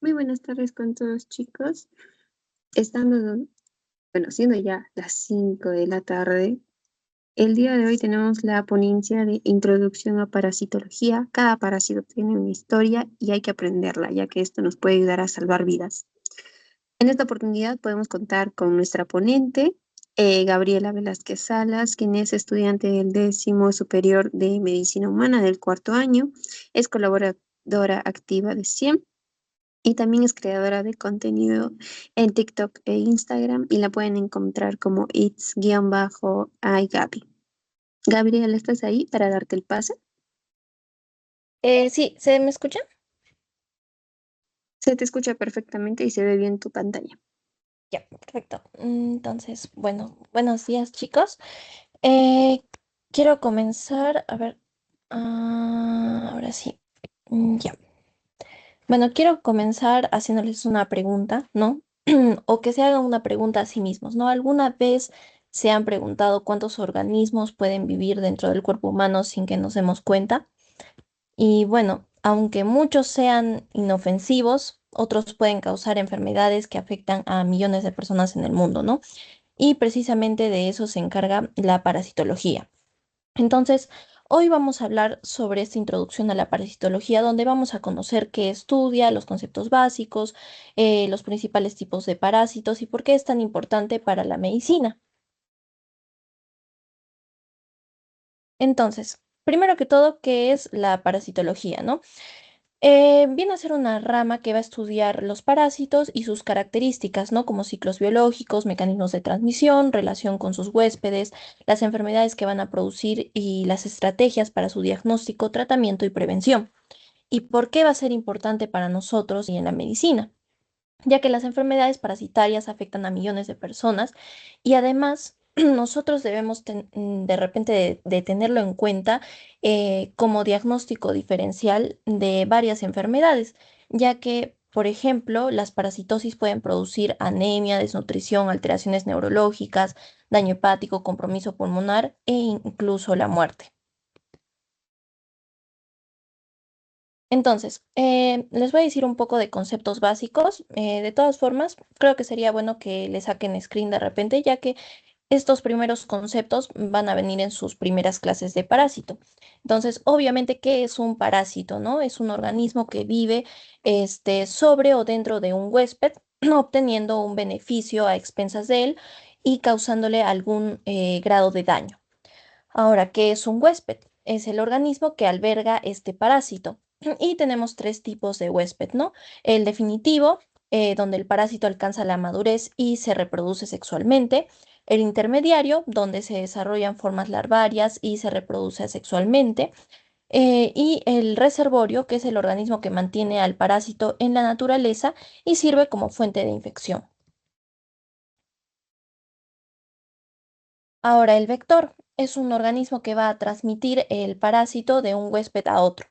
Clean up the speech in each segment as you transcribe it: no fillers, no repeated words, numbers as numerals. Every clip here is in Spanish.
Muy buenas tardes con todos, chicos. Estando, siendo ya las 5 de la tarde, el día de hoy tenemos la ponencia de introducción a parasitología. Cada parásito tiene una historia y hay que aprenderla, ya que esto nos puede ayudar a salvar vidas. En esta oportunidad podemos contar con nuestra ponente, Gabriela Velázquez Salas, quien es estudiante del 10º superior de Medicina Humana del 4º año, es colaboradora activa de CIEM y también es creadora de contenido en TikTok e Instagram y la pueden encontrar como its-iGaby. Gabriela, ¿estás ahí para darte el pase? Sí, ¿se me escucha? Se te escucha perfectamente y se ve bien tu pantalla. Ya, perfecto. Entonces, bueno, buenos días, chicos. Eh, quiero comenzar, a ver, ahora sí. Ya. Bueno, quiero comenzar haciéndoles una pregunta, ¿no? O que se hagan una pregunta a sí mismos, ¿no? ¿Alguna vez se han preguntado cuántos organismos pueden vivir dentro del cuerpo humano sin que nos demos cuenta? Y bueno, aunque muchos sean inofensivos, otros pueden causar enfermedades que afectan a millones de personas en el mundo, ¿no? Y precisamente de eso se encarga la parasitología. Entonces, hoy vamos a hablar sobre esta introducción a la parasitología, donde vamos a conocer qué estudia, los conceptos básicos, los principales tipos de parásitos y por qué es tan importante para la medicina. Entonces, primero que todo, ¿qué es la parasitología, no? Viene a ser una rama que va a estudiar los parásitos y sus características, ¿no? Como ciclos biológicos, mecanismos de transmisión, relación con sus huéspedes, las enfermedades que van a producir y las estrategias para su diagnóstico, tratamiento y prevención. ¿Y por qué va a ser importante para nosotros y en la medicina? Ya que las enfermedades parasitarias afectan a millones de personas y además nosotros debemos de repente de tenerlo en cuenta como diagnóstico diferencial de varias enfermedades, ya que, por ejemplo, las parasitosis pueden producir anemia, desnutrición, alteraciones neurológicas, daño hepático, compromiso pulmonar e incluso la muerte. Entonces, les voy a decir un poco de conceptos básicos. De todas formas, creo que sería bueno que le saquen screen de repente, ya que estos primeros conceptos van a venir en sus primeras clases de parásito. Entonces, obviamente, ¿qué es un parásito, no? Es un organismo que vive sobre o dentro de un huésped, obteniendo un beneficio a expensas de él y causándole algún grado de daño. Ahora, ¿qué es un huésped? Es el organismo que alberga este parásito. Y tenemos tres tipos de huésped, ¿no? El definitivo, donde el parásito alcanza la madurez y se reproduce sexualmente. El intermediario, donde se desarrollan formas larvarias y se reproduce asexualmente. Y el reservorio, que es el organismo que mantiene al parásito en la naturaleza y sirve como fuente de infección. Ahora, el vector es un organismo que va a transmitir el parásito de un huésped a otro.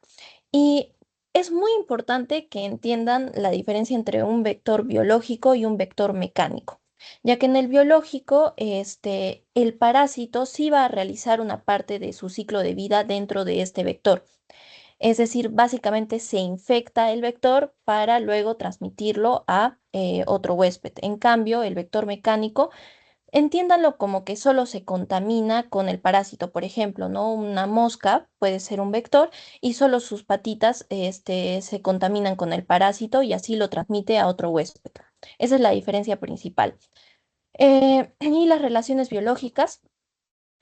Y es muy importante que entiendan la diferencia entre un vector biológico y un vector mecánico, ya que en el biológico, el parásito sí va a realizar una parte de su ciclo de vida dentro de este vector. Es decir, básicamente se infecta el vector para luego transmitirlo a otro huésped. En cambio, el vector mecánico, entiéndanlo como que solo se contamina con el parásito, por ejemplo, ¿no? Una mosca puede ser un vector y solo sus patitas, se contaminan con el parásito y así lo transmite a otro huésped. Esa es la diferencia principal. Y las relaciones biológicas,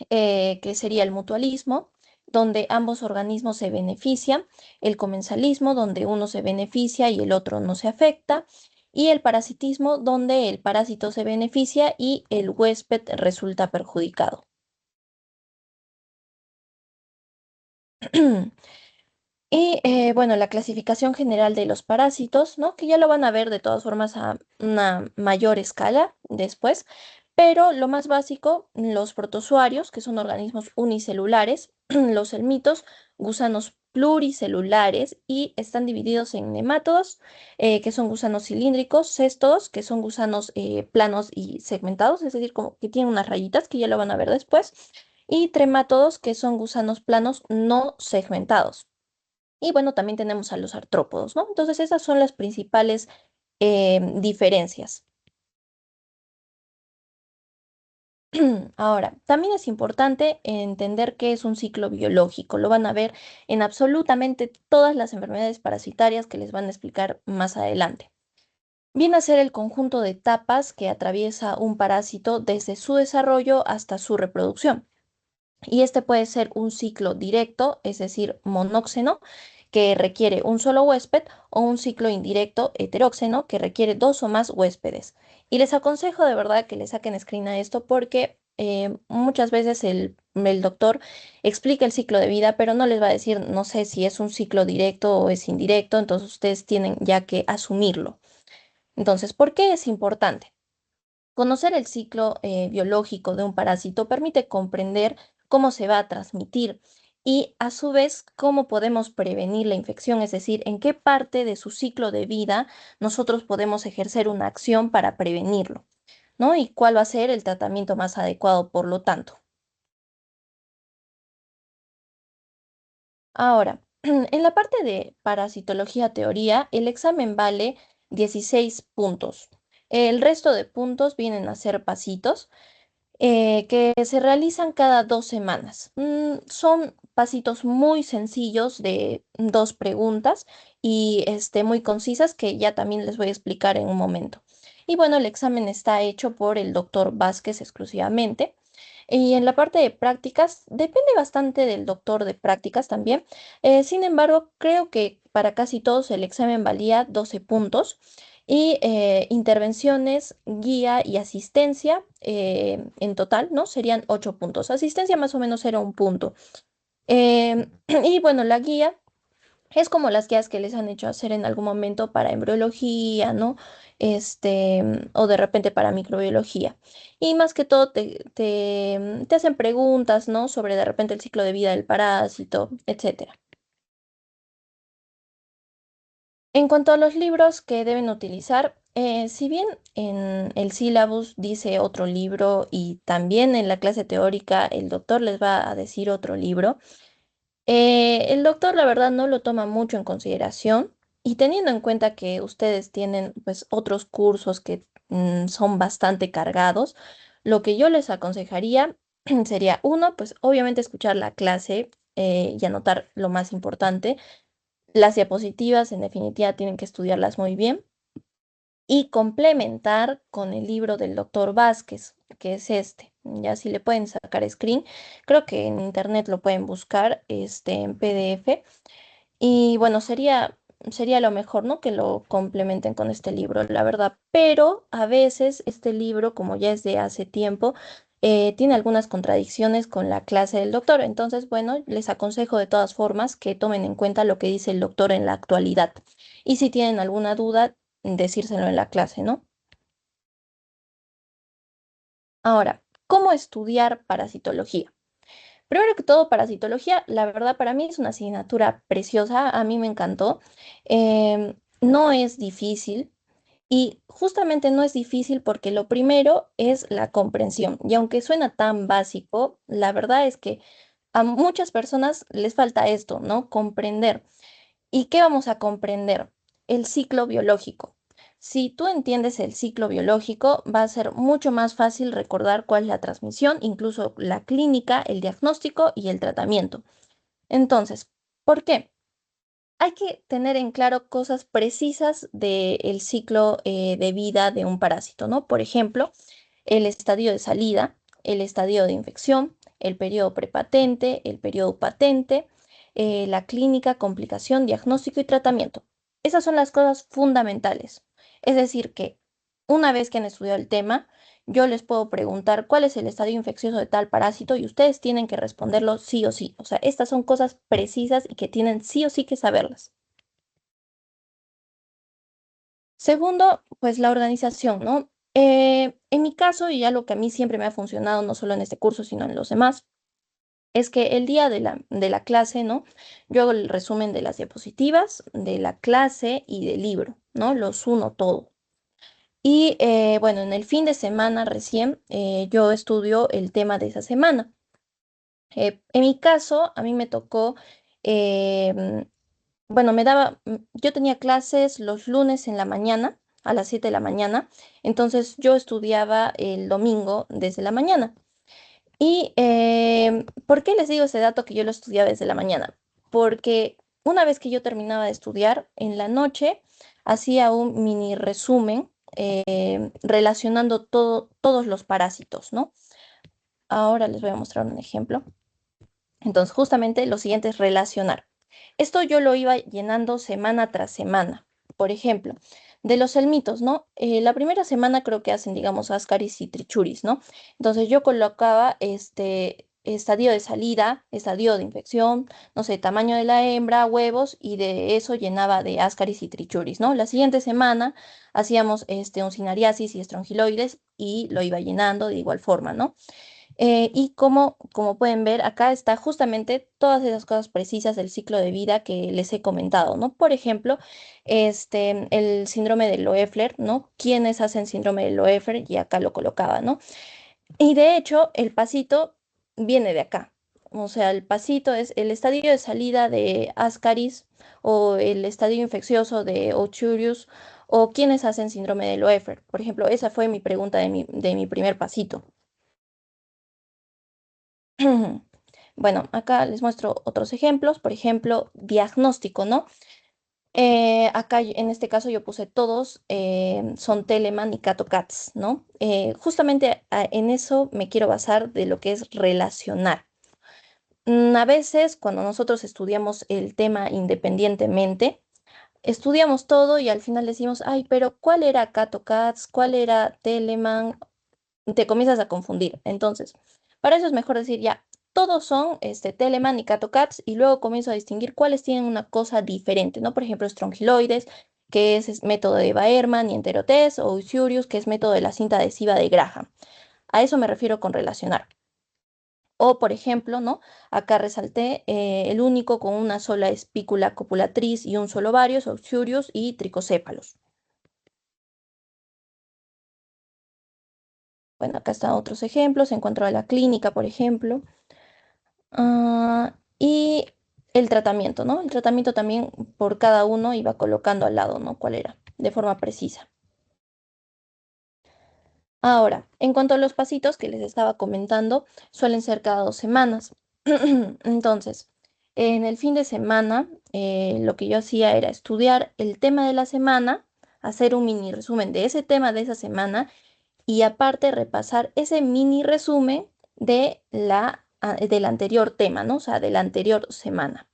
que sería el mutualismo, donde ambos organismos se benefician, el comensalismo, donde uno se beneficia y el otro no se afecta, y el parasitismo, donde el parásito se beneficia y el huésped resulta perjudicado. Y bueno, la clasificación general de los parásitos, ¿no? Que ya lo van a ver de todas formas a una mayor escala después, pero lo más básico, los protozoarios, que son organismos unicelulares, los helmintos, gusanos pluricelulares y están divididos en nemátodos, que son gusanos cilíndricos, céstodos, que son gusanos planos y segmentados, es decir, como que tienen unas rayitas, que ya lo van a ver después, y tremátodos, que son gusanos planos no segmentados. Y bueno, también tenemos a los artrópodos, ¿no? Entonces, esas son las principales diferencias. Ahora, también es importante entender qué es un ciclo biológico. Lo van a ver en absolutamente todas las enfermedades parasitarias que les van a explicar más adelante. Viene a ser el conjunto de etapas que atraviesa un parásito desde su desarrollo hasta su reproducción. Y este puede ser un ciclo directo, es decir, monóxeno, que requiere un solo huésped, o un ciclo indirecto, heteróxeno, que requiere dos o más huéspedes. Y les aconsejo de verdad que le saquen screen a esto porque muchas veces el doctor explica el ciclo de vida, pero no les va a decir, no sé si es un ciclo directo o es indirecto, entonces ustedes tienen ya que asumirlo. Entonces, ¿por qué es importante? Conocer el ciclo biológico de un parásito permite comprender cómo se va a transmitir y a su vez cómo podemos prevenir la infección, es decir, en qué parte de su ciclo de vida nosotros podemos ejercer una acción para prevenirlo, ¿no? Y cuál va a ser el tratamiento más adecuado, por lo tanto. Ahora, en la parte de parasitología teoría, el examen vale 16 puntos. El resto de puntos vienen a ser pasitos que se realizan cada 2 semanas. Son pasitos muy sencillos de dos preguntas y muy concisas que ya también les voy a explicar en un momento. Y bueno, el examen está hecho por el doctor Vázquez exclusivamente. Y en la parte de prácticas, depende bastante del doctor de prácticas también. Sin embargo, creo que para casi todos el examen valía 12 puntos y intervenciones, guía y asistencia en total, ¿no? Serían 8 puntos. Asistencia más o menos era un punto. Y bueno, la guía es como las guías que les han hecho hacer en algún momento para embriología, ¿no? O de repente para microbiología. Y más que todo te hacen preguntas, ¿no? Sobre de repente el ciclo de vida del parásito, etcétera. En cuanto a los libros que deben utilizar, si bien en el sílabus dice otro libro y también en la clase teórica el doctor les va a decir otro libro, el doctor, la verdad, no lo toma mucho en consideración y teniendo en cuenta que ustedes tienen pues otros cursos que son bastante cargados, lo que yo les aconsejaría sería uno, pues obviamente escuchar la clase y anotar lo más importante. Las diapositivas, en definitiva, tienen que estudiarlas muy bien y complementar con el libro del doctor Vázquez, que es este. Ya si le pueden sacar screen, creo que en internet lo pueden buscar en PDF. Y bueno, sería lo mejor, ¿no? Que lo complementen con este libro, la verdad. Pero a veces este libro, como ya es de hace tiempo, tiene algunas contradicciones con la clase del doctor. Entonces, bueno, les aconsejo de todas formas que tomen en cuenta lo que dice el doctor en la actualidad. Y si tienen alguna duda, decírselo en la clase, ¿no? Ahora, ¿cómo estudiar parasitología? Primero que todo, parasitología, la verdad para mí es una asignatura preciosa, a mí me encantó. No es difícil y justamente no es difícil porque lo primero es la comprensión. Y aunque suena tan básico, la verdad es que a muchas personas les falta esto, ¿no? Comprender. ¿Y qué vamos a comprender? El ciclo biológico. Si tú entiendes el ciclo biológico, va a ser mucho más fácil recordar cuál es la transmisión, incluso la clínica, el diagnóstico y el tratamiento. Entonces, ¿por qué? Hay que tener en claro cosas precisas del ciclo de vida de un parásito, ¿no? Por ejemplo, el estadio de salida, el estadio de infección, el periodo prepatente, el periodo patente, la clínica, complicación, diagnóstico y tratamiento. Esas son las cosas fundamentales. Es decir, que una vez que han estudiado el tema, yo les puedo preguntar cuál es el estadio infeccioso de tal parásito y ustedes tienen que responderlo sí o sí. O sea, estas son cosas precisas y que tienen sí o sí que saberlas. Segundo, pues la organización, ¿no? En mi caso, y ya lo que a mí siempre me ha funcionado, no solo en este curso, sino en los demás, es que el día de la clase, ¿no? Yo hago el resumen de las diapositivas, de la clase y del libro, ¿no? Los uno todo. Y bueno, en el fin de semana recién yo estudio el tema de esa semana. En mi caso, a mí me tocó bueno, yo tenía clases los lunes en la mañana, a las 7 de la mañana, entonces yo estudiaba el domingo desde la mañana. Y ¿por qué les digo ese dato que yo lo estudiaba desde la mañana? Porque una vez que yo terminaba de estudiar, en la noche hacía un mini resumen relacionando todos los parásitos, ¿no? Ahora les voy a mostrar un ejemplo. Entonces, justamente lo siguiente es relacionar. Esto yo lo iba llenando semana tras semana. Por ejemplo, de los selmitos, ¿no? La primera semana creo que hacen, digamos, ascaris y trichuris, ¿no? Entonces yo colocaba este estadio de salida, estadio de infección, no sé, tamaño de la hembra, huevos, y de eso llenaba de ascaris y trichuris, ¿no? La siguiente semana hacíamos un cinariasis y estrongiloides y lo iba llenando de igual forma, ¿no? Y como pueden ver, acá está justamente todas esas cosas precisas del ciclo de vida que les he comentado, ¿no? Por ejemplo, el síndrome de Loeffler, ¿no? ¿Quiénes hacen síndrome de Loeffler? Y acá lo colocaba, ¿no? Y de hecho, el pasito viene de acá. O sea, el pasito es el estadio de salida de Ascaris o el estadio infeccioso de Ochurius o quiénes hacen síndrome de Loeffler. Por ejemplo, esa fue mi pregunta de mi primer pasito. Bueno, acá les muestro otros ejemplos. Por ejemplo, diagnóstico, ¿no? Acá en este caso yo puse todos, son Telemann y CatoCats, ¿no? Justamente en eso me quiero basar de lo que es relacionar. A veces cuando nosotros estudiamos el tema independientemente, estudiamos todo y al final decimos, ay, pero ¿cuál era CatoCats? ¿Cuál era Telemann? Te comienzas a confundir. Entonces, para eso es mejor decir ya, todos son Telemann y CatoCats y luego comienzo a distinguir cuáles tienen una cosa diferente, ¿no? Por ejemplo, estrongiloides, que es método de Baerman y enterotest, o Usurius, que es método de la cinta adhesiva de Graham. A eso me refiero con relacionar. O, por ejemplo, ¿no? Acá resalté el único con una sola espícula copulatriz y un solo ovario, es Usurius y tricocéfalos. Bueno, acá están otros ejemplos. En cuanto a la clínica, por ejemplo. Y el tratamiento, ¿no? El tratamiento también por cada uno iba colocando al lado, ¿no? ¿Cuál era? De forma precisa. Ahora, en cuanto a los pasitos que les estaba comentando, suelen ser cada 2 semanas. Entonces, en el fin de semana, lo que yo hacía era estudiar el tema de la semana, hacer un mini resumen de ese tema de esa semana y aparte repasar ese mini resumen del anterior tema, ¿no? O sea, de la anterior semana.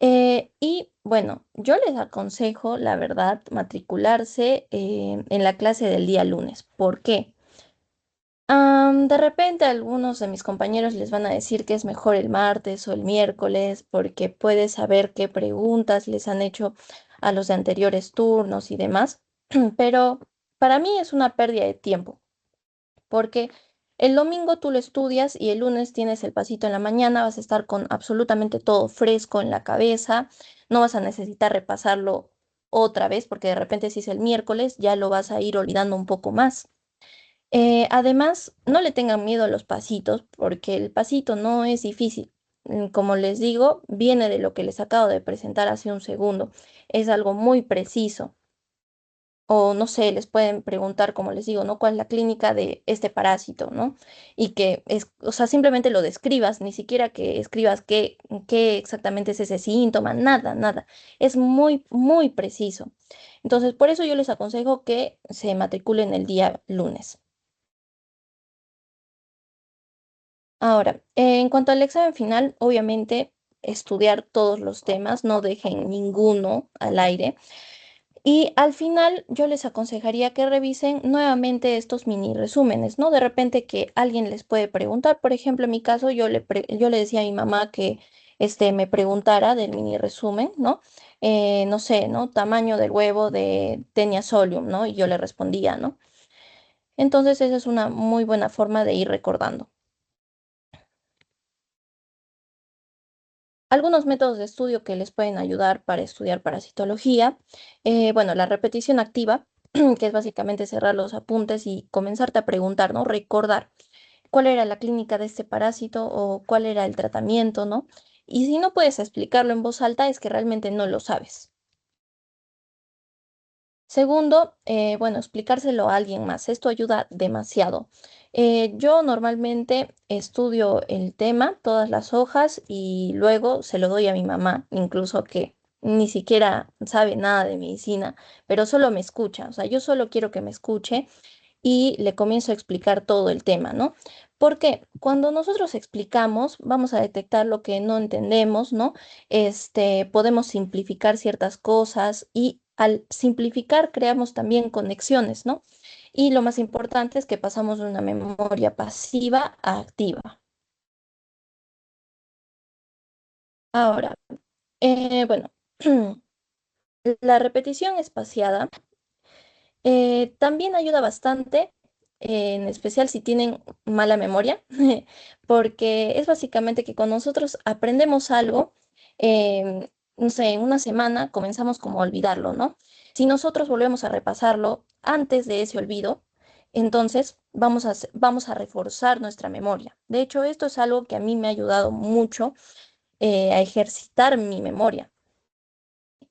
Y bueno, yo les aconsejo, la verdad, matricularse en la clase del día lunes. ¿Por qué? De repente algunos de mis compañeros les van a decir que es mejor el martes o el miércoles porque puedes saber qué preguntas les han hecho a los de anteriores turnos y demás, pero para mí es una pérdida de tiempo porque el domingo tú lo estudias y el lunes tienes el pasito en la mañana, vas a estar con absolutamente todo fresco en la cabeza, no vas a necesitar repasarlo otra vez porque de repente si es el miércoles ya lo vas a ir olvidando un poco más. Además, no le tengan miedo a los pasitos porque el pasito no es difícil. Como les digo, viene de lo que les acabo de presentar hace un segundo. Es algo muy preciso. O no sé, les pueden preguntar, como les digo, ¿no? ¿Cuál es la clínica de este parásito, ¿no? Y que es, o sea, simplemente lo describas, ni siquiera que escribas qué exactamente es ese síntoma, nada, nada. Es muy, muy preciso. Entonces, por eso yo les aconsejo que se matriculen el día lunes. Ahora, en cuanto al examen final, obviamente estudiar todos los temas, no dejen ninguno al aire. Y al final yo les aconsejaría que revisen nuevamente estos mini resúmenes, ¿no? De repente que alguien les puede preguntar, por ejemplo, en mi caso yo le decía a mi mamá que me preguntara del mini resumen, ¿no? No sé, ¿no? Tamaño del huevo de Tenia solium, ¿no? Y yo le respondía, ¿no? Entonces esa es una muy buena forma de ir recordando. Algunos métodos de estudio que les pueden ayudar para estudiar parasitología. Bueno, la repetición activa, que es básicamente cerrar los apuntes y comenzarte a preguntar, ¿no? Recordar cuál era la clínica de este parásito o cuál era el tratamiento, ¿no? Y si no puedes explicarlo en voz alta, es que realmente no lo sabes. Segundo, bueno, explicárselo a alguien más. Esto ayuda demasiado. Yo normalmente estudio el tema, todas las hojas, y luego se lo doy a mi mamá, incluso que ni siquiera sabe nada de medicina, pero solo me escucha. O sea, yo solo quiero que me escuche y le comienzo a explicar todo el tema, ¿no? Porque cuando nosotros explicamos, vamos a detectar lo que no entendemos, ¿no? Podemos simplificar ciertas cosas y al simplificar creamos también conexiones, ¿no? Y lo más importante es que pasamos de una memoria pasiva a activa. Ahora, bueno, la repetición espaciada también ayuda bastante, en especial si tienen mala memoria, porque es básicamente que cuando nosotros aprendemos algo, no sé, en una semana comenzamos como a olvidarlo, ¿no? Si nosotros volvemos a repasarlo antes de ese olvido, entonces vamos a reforzar nuestra memoria. De hecho, esto es algo que a mí me ha ayudado mucho a ejercitar mi memoria.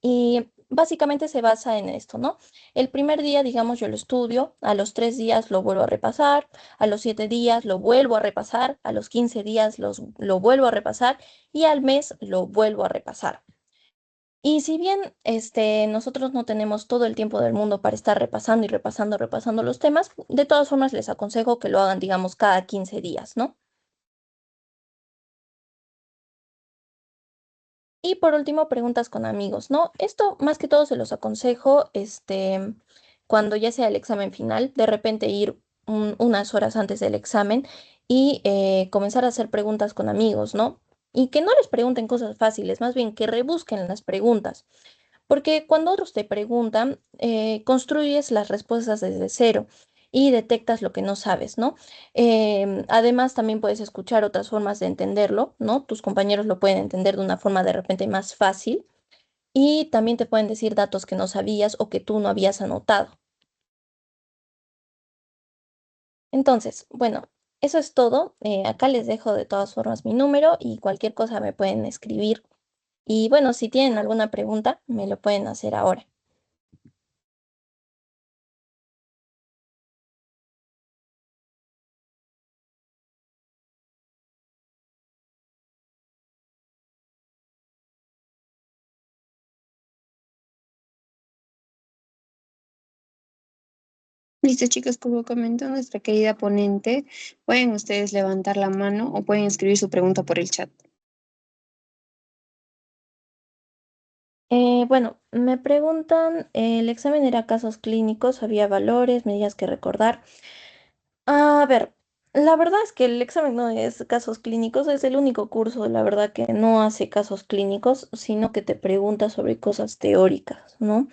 Y básicamente se basa en esto, ¿no? El primer día, digamos, yo lo estudio, a los 3 días lo vuelvo a repasar, a los 7 días lo vuelvo a repasar, a los 15 días lo vuelvo a repasar y al mes lo vuelvo a repasar. Y si bien nosotros no tenemos todo el tiempo del mundo para estar repasando y repasando, repasando los temas, de todas formas les aconsejo que lo hagan, digamos, cada 15 días, ¿no? Y por último, preguntas con amigos, ¿no? Esto más que todo se los aconsejo, cuando ya sea el examen final, de repente ir unas horas antes del examen y comenzar a hacer preguntas con amigos, ¿no? Y que no les pregunten cosas fáciles, más bien que rebusquen las preguntas. Porque cuando otros te preguntan, construyes las respuestas desde cero y detectas lo que no sabes, ¿no? Además, también puedes escuchar otras formas de entenderlo, ¿no? Tus compañeros lo pueden entender de una forma de repente más fácil y también te pueden decir datos que no sabías o que tú no habías anotado. Entonces, bueno, eso es todo. Acá les dejo de todas formas mi número y cualquier cosa me pueden escribir. Y bueno, si tienen alguna pregunta, me lo pueden hacer ahora. Listo, chicos, como comentó nuestra querida ponente, pueden ustedes levantar la mano o pueden escribir su pregunta por el chat. Bueno, me preguntan, ¿el examen era casos clínicos? ¿Había valores, medidas que recordar? A ver, la verdad es que el examen no es casos clínicos, es el único curso, la verdad, que no hace casos clínicos, sino que te pregunta sobre cosas teóricas, ¿no?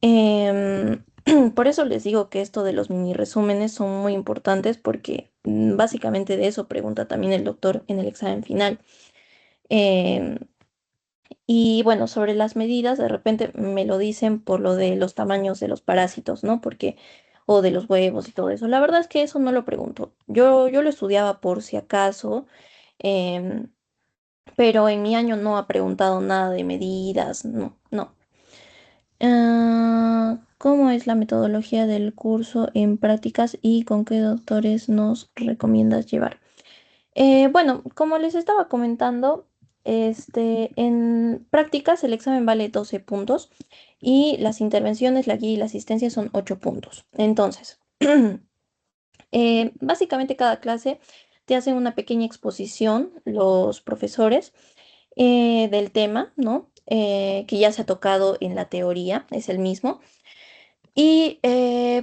Em, por eso les digo que esto de los mini resúmenes son muy importantes porque básicamente de eso pregunta también el doctor en el examen final. Em, y bueno, sobre las medidas, de repente me lo dicen por lo de los tamaños de los parásitos, ¿no? Porque, o de los huevos y todo eso. La verdad es que eso no lo pregunto. Yo lo estudiaba por si acaso, em, pero en mi año no ha preguntado nada de medidas, no, no. ¿Cómo es la metodología del curso en prácticas y con qué doctores nos recomiendas llevar? Bueno, como les estaba comentando, en prácticas el examen vale 12 puntos y las intervenciones, la guía y la asistencia son 8 puntos. Entonces, básicamente cada clase te hacen una pequeña exposición los profesores del tema, ¿no? Que ya se ha tocado en la teoría, es el mismo. Y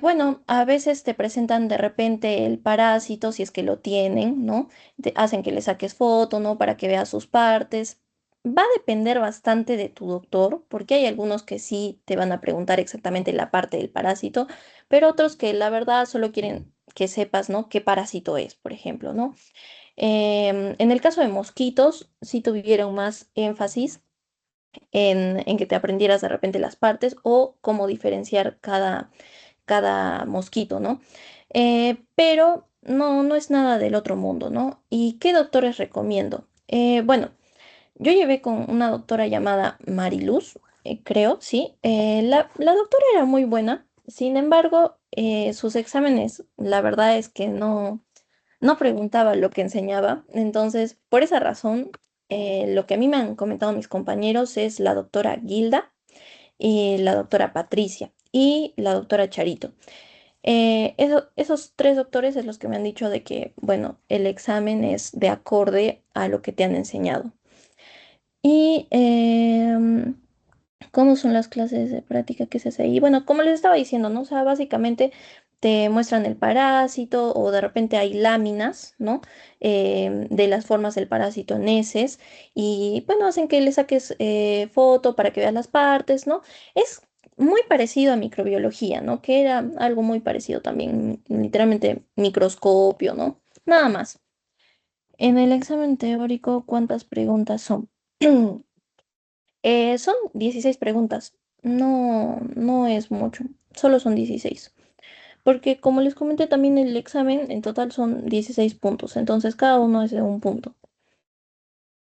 bueno, a veces te presentan de repente el parásito, si es que lo tienen, ¿no? Te hacen que le saques foto, ¿no? Para que veas sus partes. Va a depender bastante de tu doctor, porque hay algunos que sí te van a preguntar exactamente la parte del parásito, pero otros que la verdad solo quieren que sepas, ¿no? Qué parásito es, por ejemplo, ¿no? En el caso de mosquitos, sí tuvieron más énfasis en que te aprendieras de repente las partes o cómo diferenciar cada mosquito, ¿no? Pero no, no es nada del otro mundo, ¿no? ¿Y qué doctores recomiendo? Bueno, yo llevé con una doctora llamada Mariluz, creo, sí. La doctora era muy buena, sin embargo, sus exámenes, la verdad es que no preguntaba lo que enseñaba. Entonces, por esa razón, lo que a mí me han comentado mis compañeros es la doctora Gilda y la doctora Patricia y la doctora Charito. Esos tres doctores es los que me han dicho de que, bueno, el examen es de acorde a lo que te han enseñado. Y ¿cómo son las clases de práctica que se hace ahí? Bueno, como les estaba diciendo, ¿no? O sea, básicamente te muestran el parásito o de repente hay láminas, ¿no? De las formas del parásito en heces y, bueno, hacen que le saques foto para que veas las partes, ¿no? Es muy parecido a microbiología, ¿no? Que era algo muy parecido también, literalmente microscopio, ¿no? Nada más. En el examen teórico, ¿cuántas preguntas son? Son 16 preguntas. No es mucho. Solo son 16. Porque como les comenté también el examen, en total son 16 puntos. Entonces cada uno es de un punto.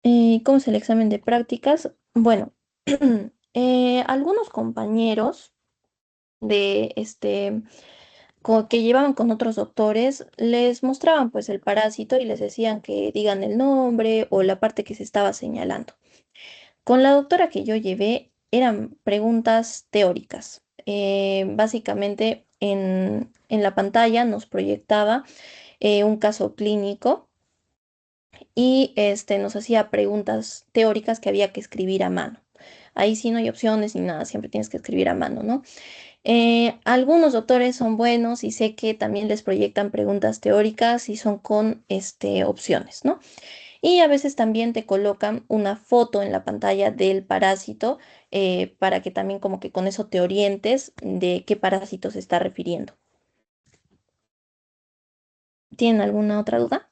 ¿Cómo es el examen de prácticas? Bueno, algunos compañeros de que llevaban con otros doctores les mostraban pues el parásito y les decían que digan el nombre o la parte que se estaba señalando. Con la doctora que yo llevé eran preguntas teóricas. Básicamente en la pantalla nos proyectaba un caso clínico y nos hacía preguntas teóricas que había que escribir a mano. Ahí sí no hay opciones ni nada, siempre tienes que escribir a mano, ¿no? Algunos doctores son buenos y sé que también les proyectan preguntas teóricas y son con opciones, ¿no? Y a veces también te colocan una foto en la pantalla del parásito para que también como que con eso te orientes de qué parásito se está refiriendo. ¿Tienen alguna otra duda?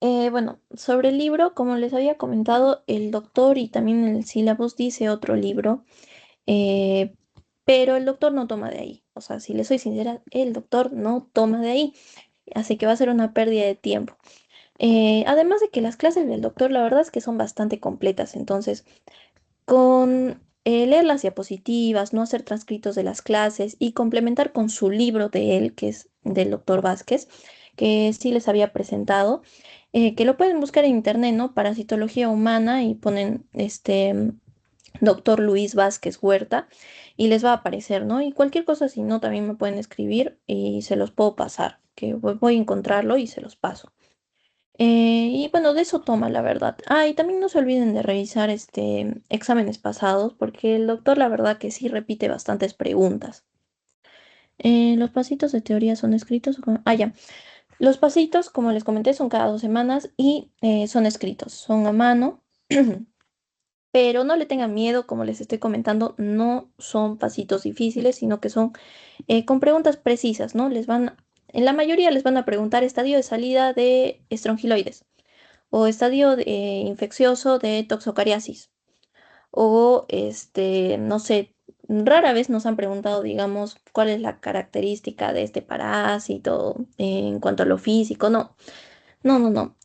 Bueno, sobre el libro, como les había comentado, el doctor y también el sílabus dice otro libro, eh, pero el doctor no toma de ahí. O sea, si le soy sincera, el doctor no toma de ahí. Así que va a ser una pérdida de tiempo. Además de que las clases del doctor, la verdad es que son bastante completas. Entonces, con leer las diapositivas, no hacer transcritos de las clases y complementar con su libro de él, que es del doctor Vázquez, que sí les había presentado, que lo pueden buscar en internet, ¿no? Parasitología humana y ponen doctor Luis Vázquez Huerta y les va a aparecer, ¿no? Y cualquier cosa, si no, también me pueden escribir y se los puedo pasar, que voy a encontrarlo y se los paso. Y bueno, de eso toma, la verdad. Ah, y también no se olviden de revisar exámenes pasados, porque el doctor, la verdad que sí repite bastantes preguntas. Los pasitos de teoría son escritos. Ah, ya. Los pasitos, como les comenté, son cada 2 semanas y son escritos, son a mano. Pero no le tengan miedo, como les estoy comentando, no son pasitos difíciles, sino que son con preguntas precisas, ¿no? En la mayoría les van a preguntar estadio de salida de estrongiloides o estadio infeccioso de toxocariasis. O, no sé, rara vez nos han preguntado, digamos, cuál es la característica de este parásito en cuanto a lo físico. No, no.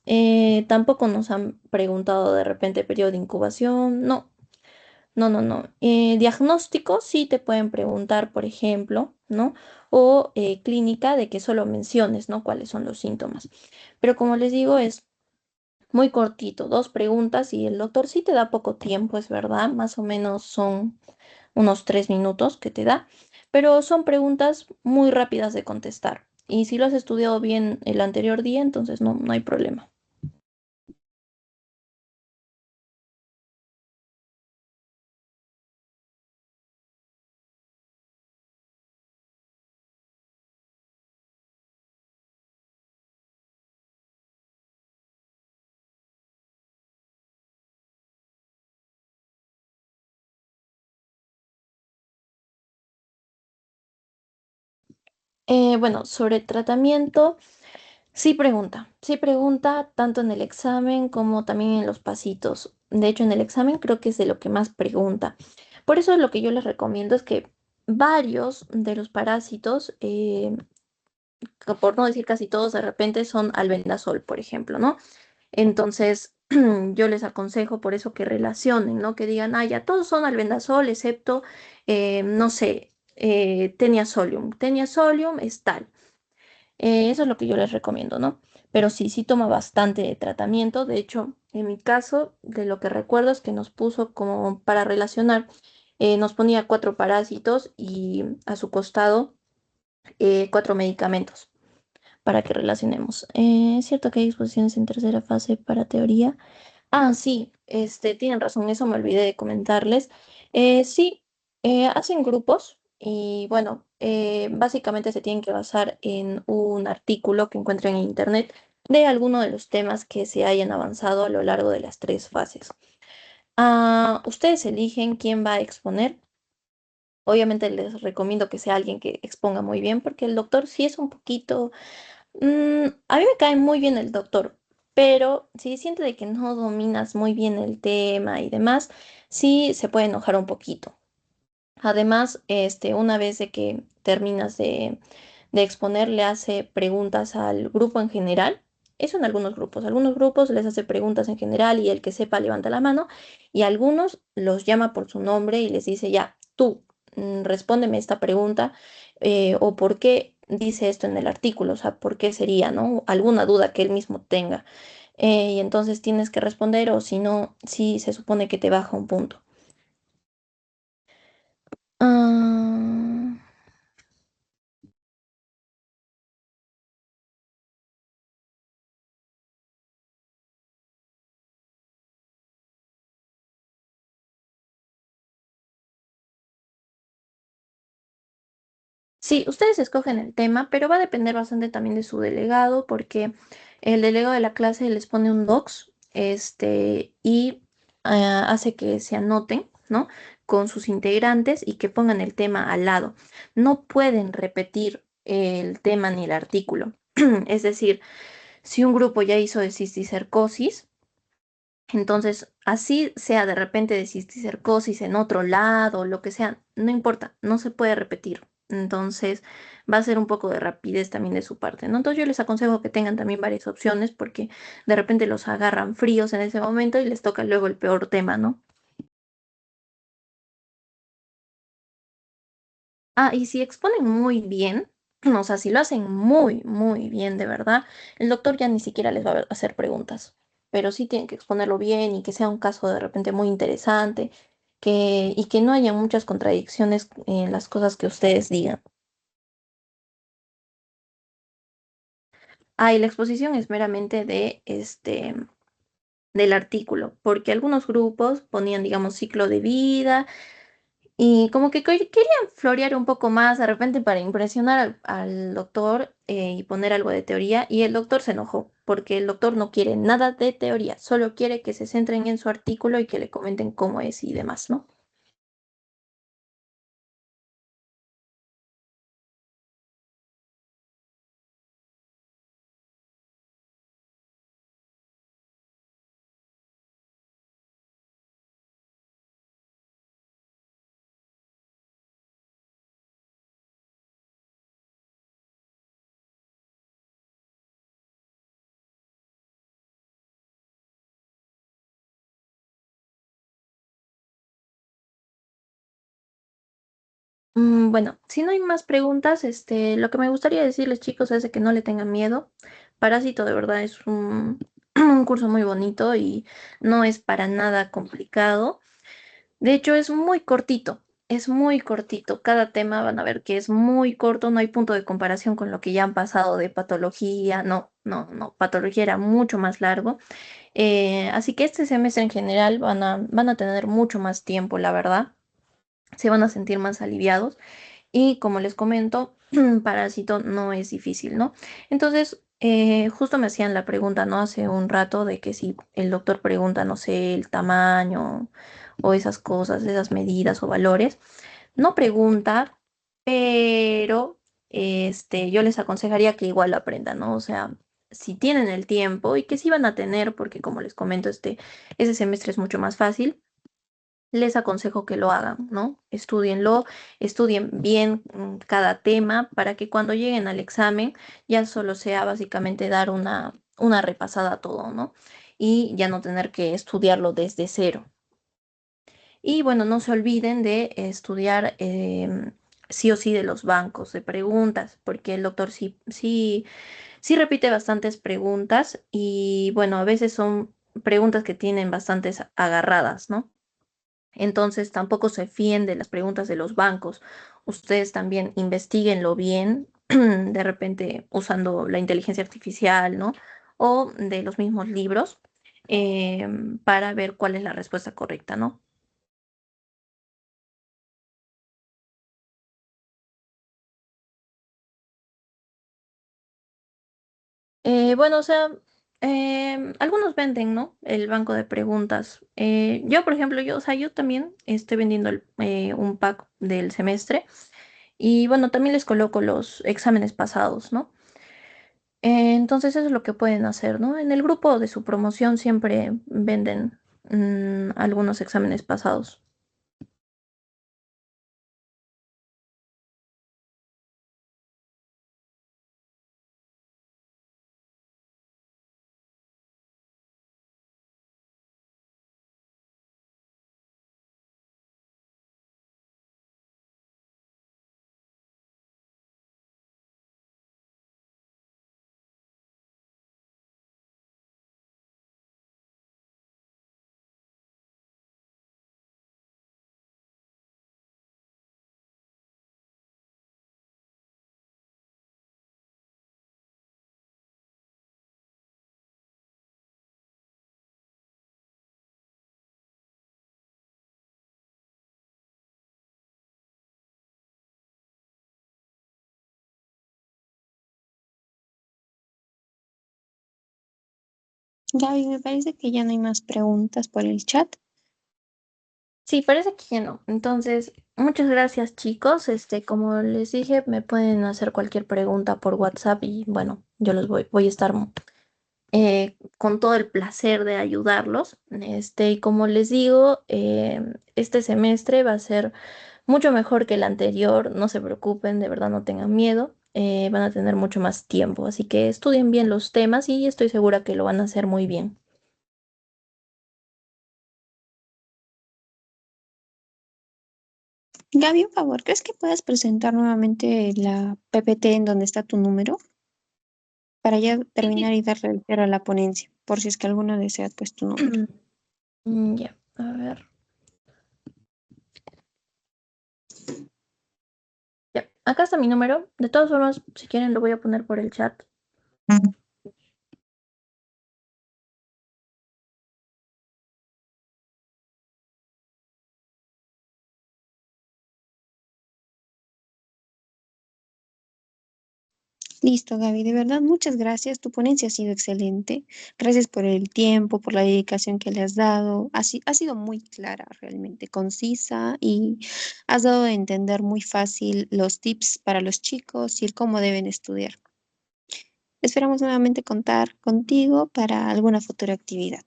Tampoco nos han preguntado de repente periodo de incubación. No. Diagnóstico sí te pueden preguntar, por ejemplo, ¿no? O clínica de que solo menciones, ¿no? Cuáles son los síntomas. Pero como les digo, es muy cortito, 2 preguntas y el doctor sí te da poco tiempo, es verdad, más o menos son unos 3 minutos que te da, pero son preguntas muy rápidas de contestar. Y si lo has estudiado bien el anterior día, entonces no hay problema. Bueno, sobre tratamiento, sí pregunta tanto en el examen como también en los pasitos. De hecho, en el examen creo que es de lo que más pregunta. Por eso lo que yo les recomiendo es que varios de los parásitos, por no decir casi todos, de repente son albendazol, por ejemplo, ¿no? Entonces, yo les aconsejo por eso que relacionen, ¿no? Que digan, ah, ya todos son albendazol, excepto, no sé, teniasolium. Teniasolium es tal. Eso es lo que yo les recomiendo, ¿no? Pero sí, sí toma bastante tratamiento. De hecho, en mi caso, de lo que recuerdo es que nos puso como para relacionar, nos ponía 4 parásitos y a su costado 4 medicamentos para que relacionemos. Es cierto que hay exposiciones en tercera fase para teoría. Ah, sí, tienen razón, eso me olvidé de comentarles. Sí, hacen grupos y bueno, básicamente se tienen que basar en un artículo que encuentren en internet de alguno de los temas que se hayan avanzado a lo largo de las 3 fases. Ah, ustedes eligen quién va a exponer. Obviamente les recomiendo que sea alguien que exponga muy bien porque el doctor sí es un poquito. A mí me cae muy bien el doctor, pero si siente de que no dominas muy bien el tema y demás, sí se puede enojar un poquito. Además, una vez de que terminas de exponer, le hace preguntas al grupo en general. Eso en algunos grupos. Algunos grupos les hace preguntas en general y el que sepa levanta la mano. Y algunos los llama por su nombre y les dice, ya, tú, respóndeme esta pregunta o por qué dice esto en el artículo. O sea, por qué sería, ¿no? Alguna duda que él mismo tenga. Y entonces tienes que responder o si no, sí se supone que te baja un punto. Ah, Sí, ustedes escogen el tema, pero va a depender bastante también de su delegado, porque el delegado de la clase les pone un docs, y hace que se anoten, ¿no? Con sus integrantes y que pongan el tema al lado. No pueden repetir el tema ni el artículo. Es decir, si un grupo ya hizo de cisticercosis, entonces, así sea de repente de cisticercosis en otro lado, lo que sea, no importa, no se puede repetir. Entonces, va a ser un poco de rapidez también de su parte, ¿no? Entonces, yo les aconsejo que tengan también varias opciones porque de repente los agarran fríos en ese momento y les toca luego el peor tema, ¿no? Ah, y si exponen muy bien, o sea, si lo hacen muy, muy bien, de verdad, el doctor ya ni siquiera les va a hacer preguntas, pero sí tienen que exponerlo bien y que sea un caso de repente muy interesante, y que no haya muchas contradicciones en las cosas que ustedes digan. Ah, y la exposición es meramente del artículo, porque algunos grupos ponían, digamos, ciclo de vida. Y como que querían florear un poco más de repente para impresionar al doctor y poner algo de teoría. Y el doctor se enojó porque el doctor no quiere nada de teoría, solo quiere que se centren en su artículo y que le comenten cómo es y demás, ¿no? Bueno, si no hay más preguntas, lo que me gustaría decirles, chicos, es de que no le tengan miedo. Parásito de verdad es un curso muy bonito y no es para nada complicado. De hecho, es muy cortito, es muy cortito. Cada tema van a ver que es muy corto, no hay punto de comparación con lo que ya han pasado de patología. No, no, no, patología era mucho más largo. Así que este semestre en general van a tener mucho más tiempo, la verdad. Se van a sentir más aliviados. Y como les comento, Parásito no es difícil, ¿no? Entonces, justo me hacían la pregunta, ¿no? Hace un rato de que si el doctor pregunta, no sé, el tamaño o esas cosas, esas medidas o valores. No pregunta, pero yo les aconsejaría que igual lo aprendan, ¿no? O sea, si tienen el tiempo y que sí van a tener, porque como les comento, ese semestre es mucho más fácil, les aconsejo que lo hagan, ¿no? Estudienlo, estudien bien cada tema para que cuando lleguen al examen ya solo sea básicamente dar una repasada a todo, ¿no? Y ya no tener que estudiarlo desde cero. Y bueno, no se olviden de estudiar sí o sí de los bancos de preguntas, porque el doctor sí repite bastantes preguntas y bueno, a veces son preguntas que tienen bastantes agarradas, ¿no? Entonces tampoco se fíen de las preguntas de los bancos. Ustedes también investiguenlo bien, de repente usando la inteligencia artificial, ¿no? O de los mismos libros para ver cuál es la respuesta correcta, ¿no? Bueno, o sea, algunos venden, ¿no? El banco de preguntas. Yo, por ejemplo, o sea, yo también estoy vendiendo un pack del semestre y bueno, también les coloco los exámenes pasados, ¿no? Entonces eso es lo que pueden hacer, ¿no? En el grupo de su promoción siempre venden algunos exámenes pasados. Gaby, me parece que ya no hay más preguntas por el chat. Sí, parece que ya no. Entonces, muchas gracias, chicos. Como les dije, me pueden hacer cualquier pregunta por WhatsApp y bueno, yo los voy a estar con todo el placer de ayudarlos. Y como les digo, este semestre va a ser mucho mejor que el anterior. No se preocupen, de verdad no tengan miedo. Van a tener mucho más tiempo, así que estudien bien los temas y estoy segura que lo van a hacer muy bien. Gaby, un favor, ¿crees que puedas presentar nuevamente la PPT en donde está tu número? Para ya Sí, sí. terminar y darle el cierre a la ponencia, por si es que alguno desea pues tu número. Ya, a ver. Ya, acá está mi número. De todas formas, si quieren lo voy a poner por el chat. Listo, Gaby, de verdad, muchas gracias. Tu ponencia ha sido excelente. Gracias por el tiempo, por la dedicación que le has dado. Ha sido muy clara, realmente concisa y has dado a entender muy fácil los tips para los chicos y el cómo deben estudiar. Esperamos nuevamente contar contigo para alguna futura actividad.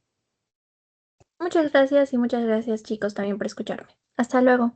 Muchas gracias y muchas gracias chicos también por escucharme. Hasta luego.